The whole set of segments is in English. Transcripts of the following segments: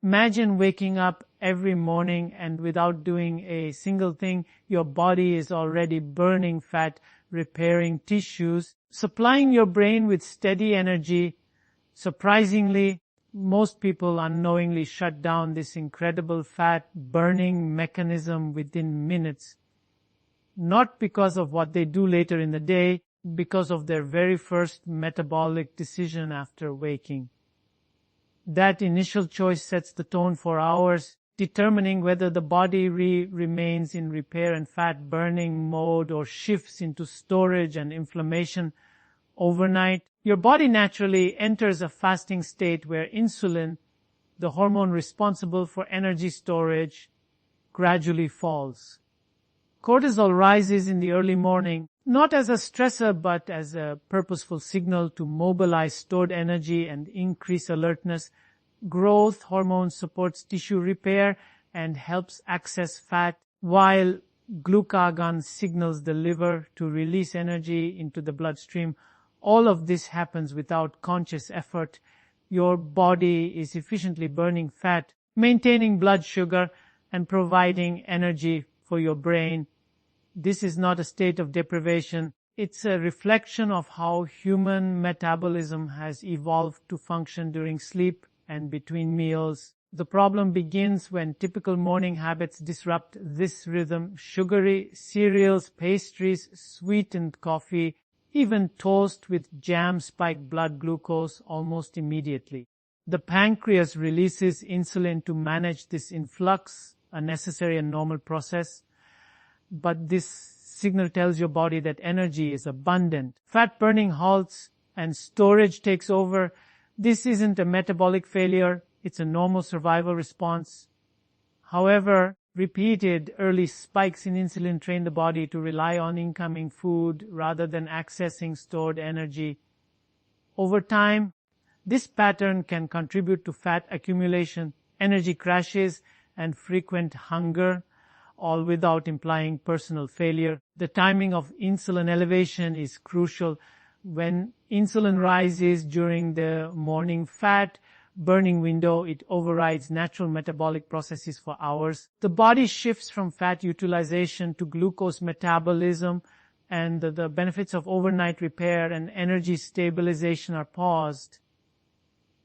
Imagine waking up every morning and without doing a single thing, your body is already burning fat, repairing tissues, supplying your brain with steady energy. Surprisingly, most people unknowingly shut down this incredible fat-burning mechanism within minutes. Not because of what they do later in the day, because of their very first metabolic decision after waking. That initial choice sets the tone for hours, determining whether the body remains in repair and fat-burning mode or shifts into storage and inflammation. Overnight, your body naturally enters a fasting state where insulin, the hormone responsible for energy storage, gradually falls. Cortisol rises in the early morning, not as a stressor but as a purposeful signal to mobilize stored energy and increase alertness. Growth hormone supports tissue repair and helps access fat, while glucagon signals the liver to release energy into the bloodstream. All of this happens without conscious effort. Your body is efficiently burning fat, maintaining blood sugar, and providing energy for your brain. This is not a state of deprivation. It's a reflection of how human metabolism has evolved to function during sleep and between meals. The problem begins when typical morning habits disrupt this rhythm. Sugary cereals, pastries, sweetened coffee, even toast with jam spike blood glucose almost immediately. The pancreas releases insulin to manage this influx, a necessary and normal process. But this signal tells your body that energy is abundant. Fat burning halts and storage takes over. This isn't a metabolic failure, it's a normal survival response. However, repeated early spikes in insulin train the body to rely on incoming food rather than accessing stored energy. Over time, this pattern can contribute to fat accumulation, energy crashes, and frequent hunger, all without implying personal failure. The timing of insulin elevation is crucial. When insulin rises during the morning fat burning window, it overrides natural metabolic processes for hours. The body shifts from fat utilization to glucose metabolism, and the benefits of overnight repair and energy stabilization are paused.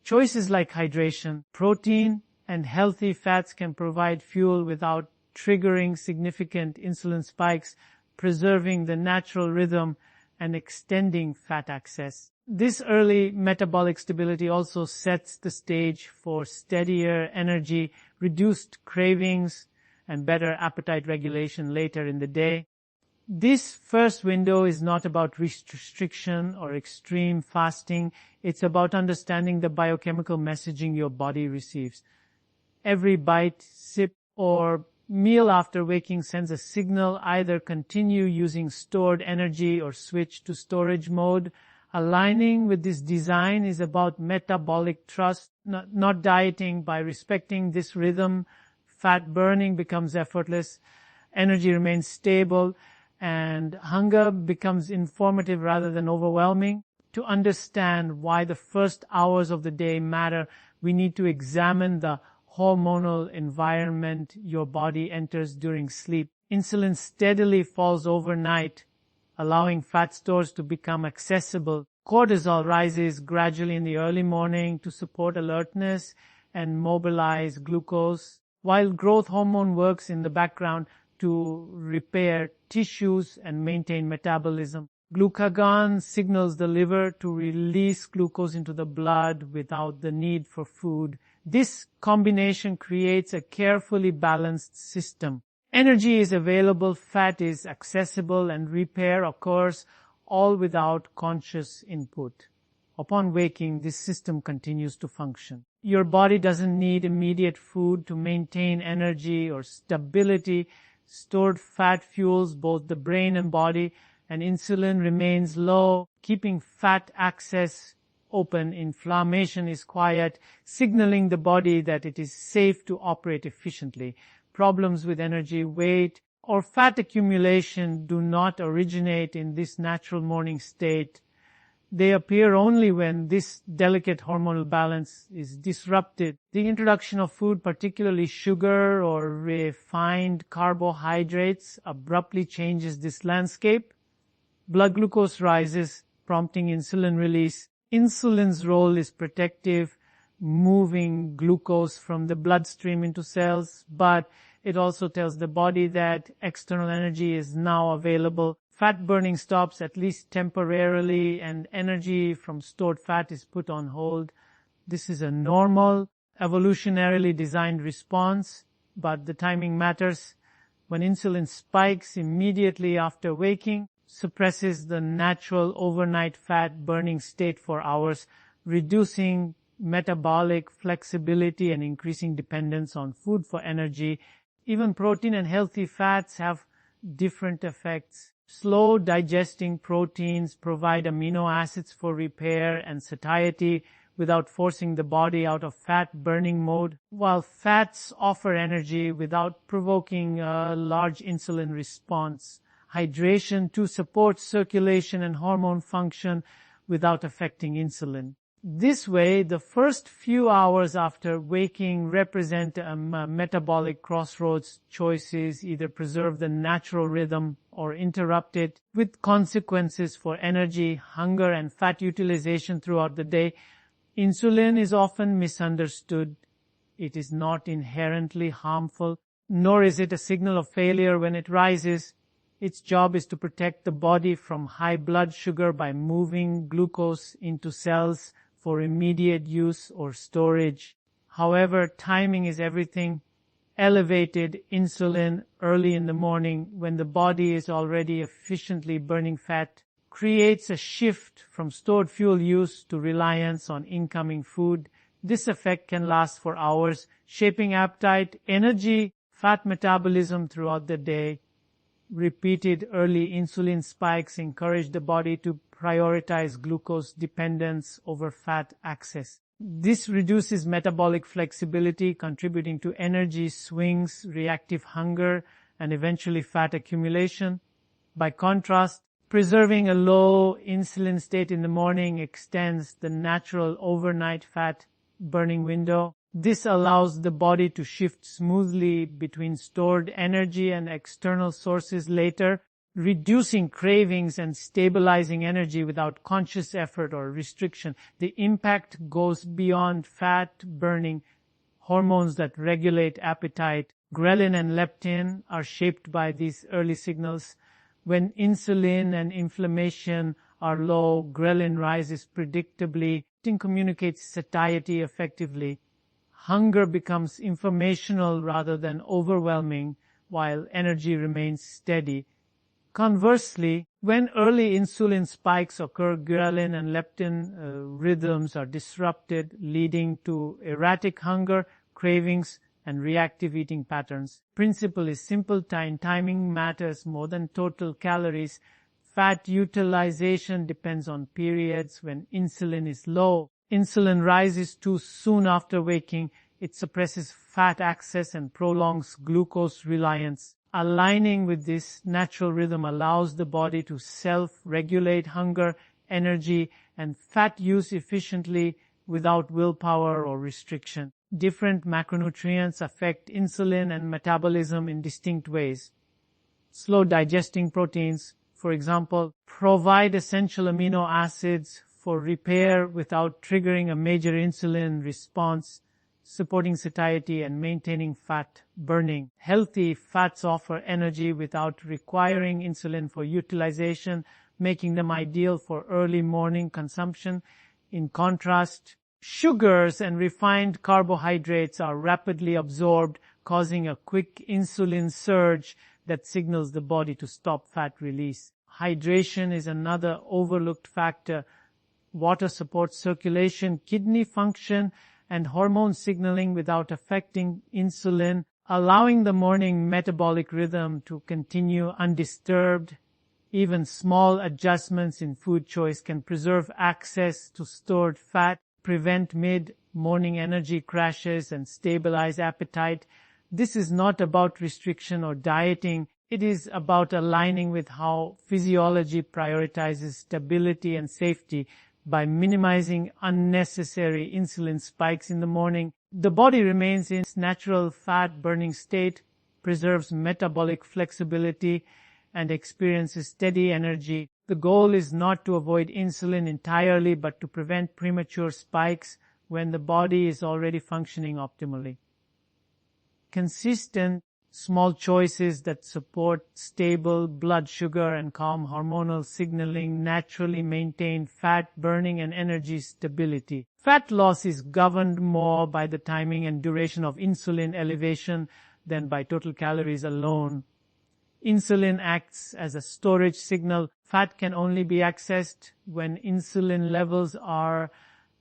Choices like hydration, protein, and healthy fats can provide fuel without triggering significant insulin spikes, preserving the natural rhythm and extending fat access. This early metabolic stability also sets the stage for steadier energy, reduced cravings, and better appetite regulation later in the day. This first window is not about restriction or extreme fasting. It's about understanding the biochemical messaging your body receives. Every bite, sip, or meal after waking sends a signal: either continue using stored energy or switch to storage mode. Aligning with this design is about metabolic trust, not dieting. By respecting this rhythm, fat burning becomes effortless, energy remains stable, and hunger becomes informative rather than overwhelming. To understand why the first hours of the day matter, we need to examine the hormonal environment your body enters during sleep. Insulin steadily falls overnight, allowing fat stores to become accessible. Cortisol rises gradually in the early morning to support alertness and mobilize glucose, while growth hormone works in the background to repair tissues and maintain metabolism. Glucagon signals the liver to release glucose into the blood without the need for food. This combination creates a carefully balanced system. Energy is available, fat is accessible, and repair occurs, all without conscious input. Upon waking, this system continues to function. Your body doesn't need immediate food to maintain energy or stability. Stored fat fuels both the brain and body, and insulin remains low, keeping fat access open. Inflammation is quiet, signaling the body that it is safe to operate efficiently. Problems with energy, weight, or fat accumulation do not originate in this natural morning state. They appear only when this delicate hormonal balance is disrupted. The introduction of food, particularly sugar or refined carbohydrates, abruptly changes this landscape. Blood glucose rises, prompting insulin release. Insulin's role is protective, moving glucose from the bloodstream into cells, but it also tells the body that external energy is now available. Fat burning stops, at least temporarily, and energy from stored fat is put on hold. This is a normal, evolutionarily designed response, but the timing matters. When insulin spikes immediately after waking, suppresses the natural overnight fat burning state for hours, reducing metabolic flexibility and increasing dependence on food for energy. Even protein and healthy fats have different effects. Slow digesting proteins provide amino acids for repair and satiety without forcing the body out of fat burning mode, while fats offer energy without provoking a large insulin response. Hydration to support circulation and hormone function without affecting insulin. This way, the first few hours after waking represent a metabolic crossroads. Choices either preserve the natural rhythm or interrupt it, with consequences for energy, hunger, and fat utilization throughout the day. Insulin is often misunderstood. It is not inherently harmful, nor is it a signal of failure when it rises. Its job is to protect the body from high blood sugar by moving glucose into cells for immediate use or storage. However, timing is everything. Elevated insulin early in the morning, when the body is already efficiently burning fat, creates a shift from stored fuel use to reliance on incoming food. This effect can last for hours, shaping appetite, energy, fat metabolism throughout the day. Repeated early insulin spikes encourage the body to prioritize glucose dependence over fat access. This reduces metabolic flexibility, contributing to energy swings, reactive hunger, and eventually fat accumulation. By contrast, preserving a low insulin state in the morning extends the natural overnight fat burning window. This allows the body to shift smoothly between stored energy and external sources later, reducing cravings and stabilizing energy without conscious effort or restriction. The impact goes beyond fat burning. Hormones that regulate appetite, ghrelin and leptin, are shaped by these early signals. When insulin and inflammation are low, ghrelin rises predictably. It communicates satiety effectively. Hunger becomes informational rather than overwhelming, while energy remains steady. Conversely, when early insulin spikes occur, ghrelin and leptin rhythms are disrupted, leading to erratic hunger, cravings, and reactive eating patterns. Principle is simple. Timing matters more than total calories. Fat utilization depends on periods when insulin is low. Insulin rises too soon after waking. It suppresses fat access and prolongs glucose reliance. Aligning with this natural rhythm allows the body to self-regulate hunger, energy, and fat use efficiently without willpower or restriction. Different macronutrients affect insulin and metabolism in distinct ways. Slow digesting proteins, for example, provide essential amino acids for repair without triggering a major insulin response, supporting satiety and maintaining fat burning. Healthy fats offer energy without requiring insulin for utilization, making them ideal for early morning consumption. In contrast, sugars and refined carbohydrates are rapidly absorbed, causing a quick insulin surge that signals the body to stop fat release. Hydration is another overlooked factor. Water supports circulation, kidney function, and hormone signaling without affecting insulin, allowing the morning metabolic rhythm to continue undisturbed. Even small adjustments in food choice can preserve access to stored fat, prevent mid-morning energy crashes, and stabilize appetite. This is not about restriction or dieting. It is about aligning with how physiology prioritizes stability and safety by minimizing unnecessary insulin spikes in the morning. The body remains in its natural fat-burning state, preserves metabolic flexibility, and experiences steady energy. The goal is not to avoid insulin entirely, but to prevent premature spikes when the body is already functioning optimally. Consistent, small choices that support stable blood sugar and calm hormonal signaling naturally maintain fat burning and energy stability. Fat loss is governed more by the timing and duration of insulin elevation than by total calories alone. Insulin acts as a storage signal. Fat can only be accessed when insulin levels are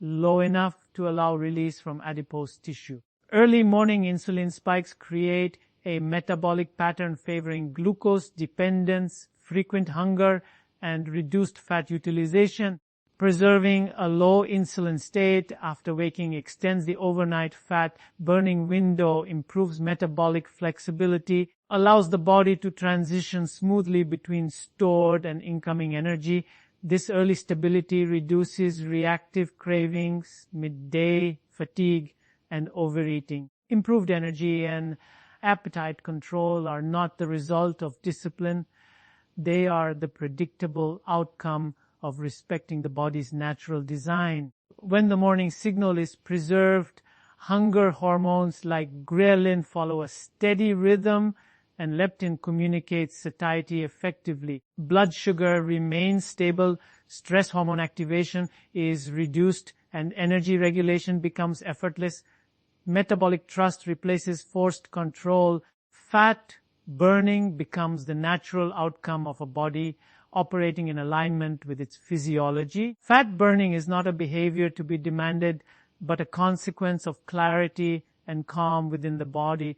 low enough to allow release from adipose tissue. Early morning insulin spikes create a metabolic pattern favoring glucose dependence, frequent hunger, and reduced fat utilization. Preserving a low insulin state after waking extends the overnight fat burning window, improves metabolic flexibility, allows the body to transition smoothly between stored and incoming energy. This early stability reduces reactive cravings, midday fatigue, and overeating. Improved energy and appetite control are not the result of discipline. They are the predictable outcome of respecting the body's natural design. When the morning signal is preserved, hunger hormones like ghrelin follow a steady rhythm, and leptin communicates satiety effectively. Blood sugar remains stable, stress hormone activation is reduced, and energy regulation becomes effortless. Metabolic trust replaces forced control. Fat burning becomes the natural outcome of a body operating in alignment with its physiology. Fat burning is not a behavior to be demanded, but a consequence of clarity and calm within the body.